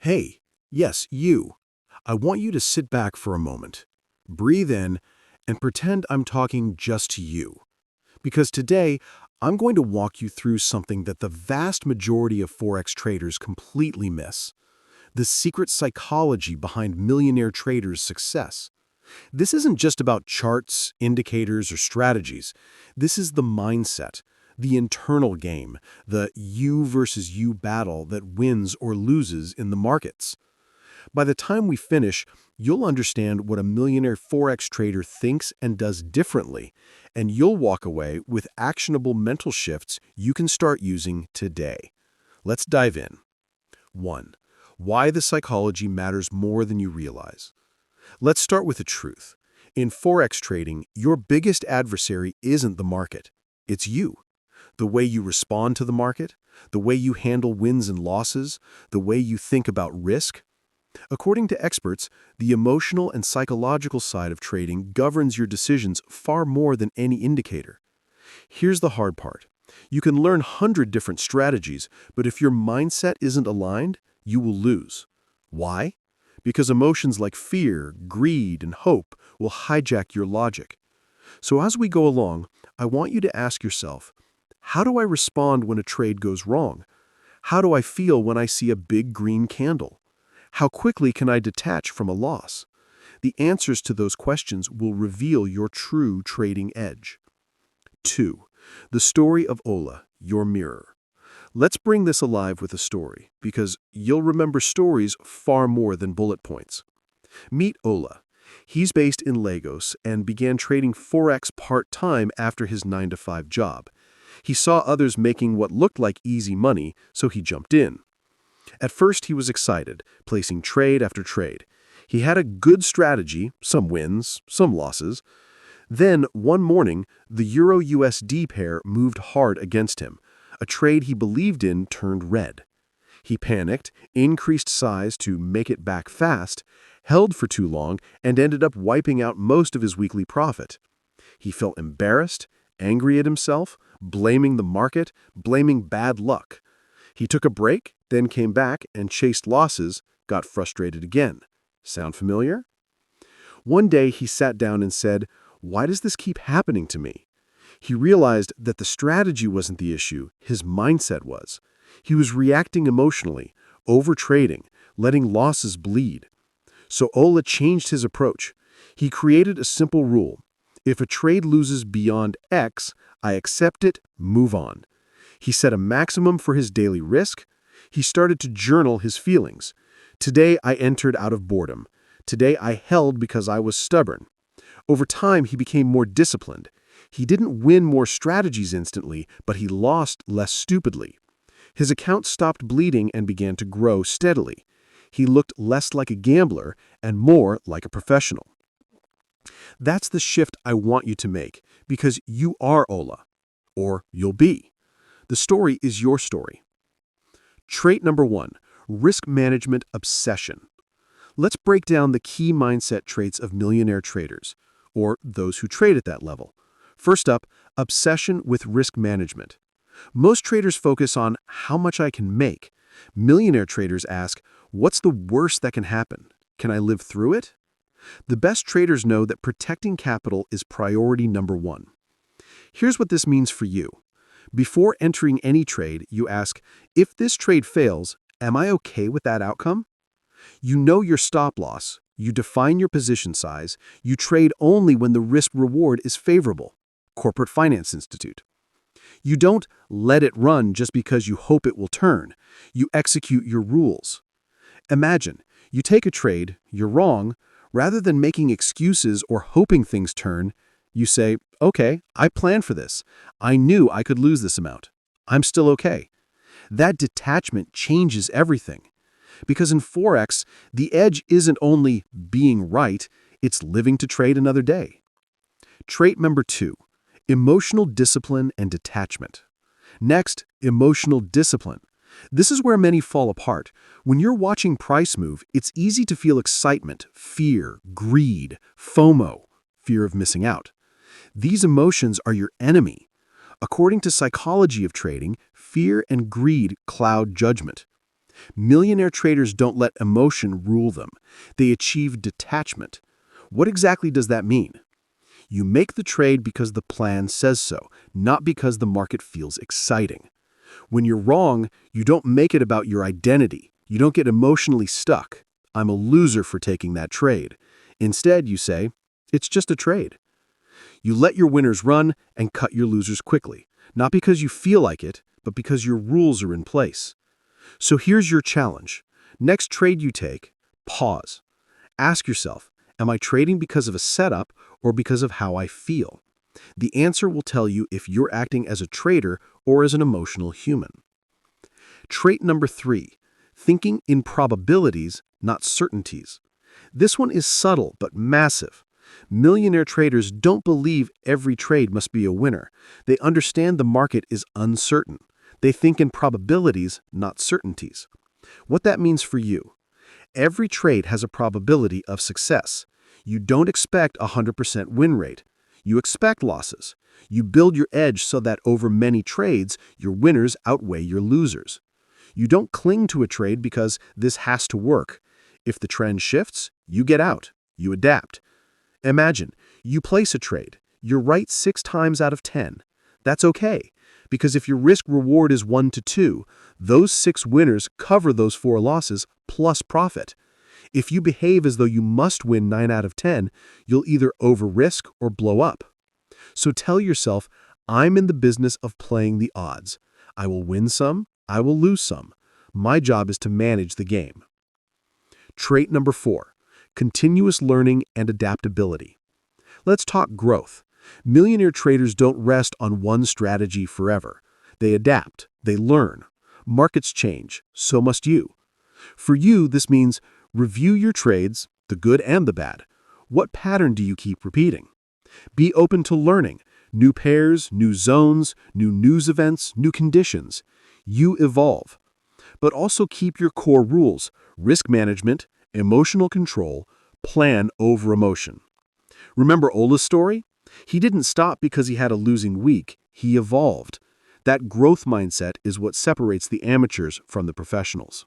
Hey, yes, you. I want you to sit back for a moment, breathe in, and pretend I'm talking just to you. Because today, I'm going to walk you through something that the vast majority of Forex traders completely miss: the secret psychology behind millionaire traders' success. This isn't just about charts, indicators, or strategies. This is the mindset, the internal game, the you versus you battle that wins or loses in the markets. By the time we finish, you'll understand what a millionaire Forex trader thinks and does differently, and you'll walk away with actionable mental shifts you can start using today. Let's dive in. 1. Why the psychology matters more than you realize. Let's start with the truth. In Forex trading, your biggest adversary isn't the market. It's you. The way you respond to the market, the way you handle wins and losses, the way you think about risk. According to experts, the emotional and psychological side of trading governs your decisions far more than any indicator. Here's the hard part. You can learn 100 different strategies, but if your mindset isn't aligned, you will lose. Why? Because emotions like fear, greed, and hope will hijack your logic. So as we go along, I want you to ask yourself, how do I respond when a trade goes wrong? How do I feel when I see a big green candle? How quickly can I detach from a loss? The answers to those questions will reveal your true trading edge. 2. The story of Ola, your mirror. Let's bring this alive with a story, because you'll remember stories far more than bullet points. Meet Ola. He's based in Lagos and began trading Forex part-time after his 9-to-5 job. He saw others making what looked like easy money, so he jumped in. At first, he was excited, placing trade after trade. He had a good strategy, some wins, some losses. Then, one morning, the Euro-USD pair moved hard against him. A trade he believed in turned red. He panicked, increased size to make it back fast, held for too long, and ended up wiping out most of his weekly profit. He felt embarrassed, angry at himself, blaming the market, blaming bad luck. He took a break, then came back and chased losses, got frustrated again. Sound familiar? One day he sat down and said, "Why does this keep happening to me?" He realized that the strategy wasn't the issue, his mindset was. He was reacting emotionally, overtrading, letting losses bleed. So Ola changed his approach. He created a simple rule. If a trade loses beyond X, I accept it, move on. He set a maximum for his daily risk. He started to journal his feelings. Today I entered out of boredom. Today I held because I was stubborn. Over time, he became more disciplined. He didn't win more strategies instantly, but he lost less stupidly. His account stopped bleeding and began to grow steadily. He looked less like a gambler and more like a professional. That's the shift I want you to make, because you are Ola, or you'll be. The story is your story. Trait number 1, risk management obsession. Let's break down the key mindset traits of millionaire traders, or those who trade at that level. First up, obsession with risk management. Most traders focus on how much I can make. Millionaire traders ask, what's the worst that can happen? Can I live through it? The best traders know that protecting capital is priority number 1. Here's what this means for you. Before entering any trade, you ask, if this trade fails, am I okay with that outcome? You know your stop loss, you define your position size, you trade only when the risk-reward is favorable. Corporate Finance Institute. You don't let it run just because you hope it will turn. You execute your rules. Imagine, you take a trade, you're wrong. Rather than making excuses or hoping things turn, you say, okay, I planned for this. I knew I could lose this amount. I'm still okay. That detachment changes everything. Because in Forex, the edge isn't only being right, it's living to trade another day. Trait number 2, emotional discipline and detachment. Next, emotional discipline. This is where many fall apart. When you're watching price move, it's easy to feel excitement, fear, greed, FOMO, fear of missing out. These emotions are your enemy. According to psychology of trading, fear and greed cloud judgment. Millionaire traders don't let emotion rule them. They achieve detachment. What exactly does that mean? You make the trade because the plan says so, not because the market feels exciting. When you're wrong, you don't make it about your identity. You don't get emotionally stuck. I'm a loser for taking that trade. Instead, you say, it's just a trade. You let your winners run and cut your losers quickly, not because you feel like it, but because your rules are in place. So here's your challenge. Next trade you take, pause. Ask yourself, am I trading because of a setup or because of how I feel? The answer will tell you if you're acting as a trader or as an emotional human. Trait number 3, thinking in probabilities, not certainties. This one is subtle but massive. Millionaire traders don't believe every trade must be a winner. They understand the market is uncertain. They think in probabilities, not certainties. What that means for you: every trade has a probability of success. You don't expect a 100% win rate. You expect losses. You build your edge so that over many trades, your winners outweigh your losers. You don't cling to a trade because this has to work. If the trend shifts, you get out. You adapt. Imagine, you place a trade. You're right 6 times out of 10. That's okay, because if your risk-reward is 1 to 2, those 6 winners cover those 4 losses plus profit. If you behave as though you must win 9 out of 10, you'll either over-risk or blow up. So tell yourself, I'm in the business of playing the odds. I will win some, I will lose some. My job is to manage the game. Trait number 4, continuous learning and adaptability. Let's talk growth. Millionaire traders don't rest on one strategy forever. They adapt, they learn. Markets change, so must you. For you, this means review your trades, the good and the bad. What pattern do you keep repeating? Be open to learning. New pairs, new zones, new news events, new conditions. You evolve. But also keep your core rules: risk management, emotional control, plan over emotion. Remember Ola's story? He didn't stop because he had a losing week. He evolved. That growth mindset is what separates the amateurs from the professionals.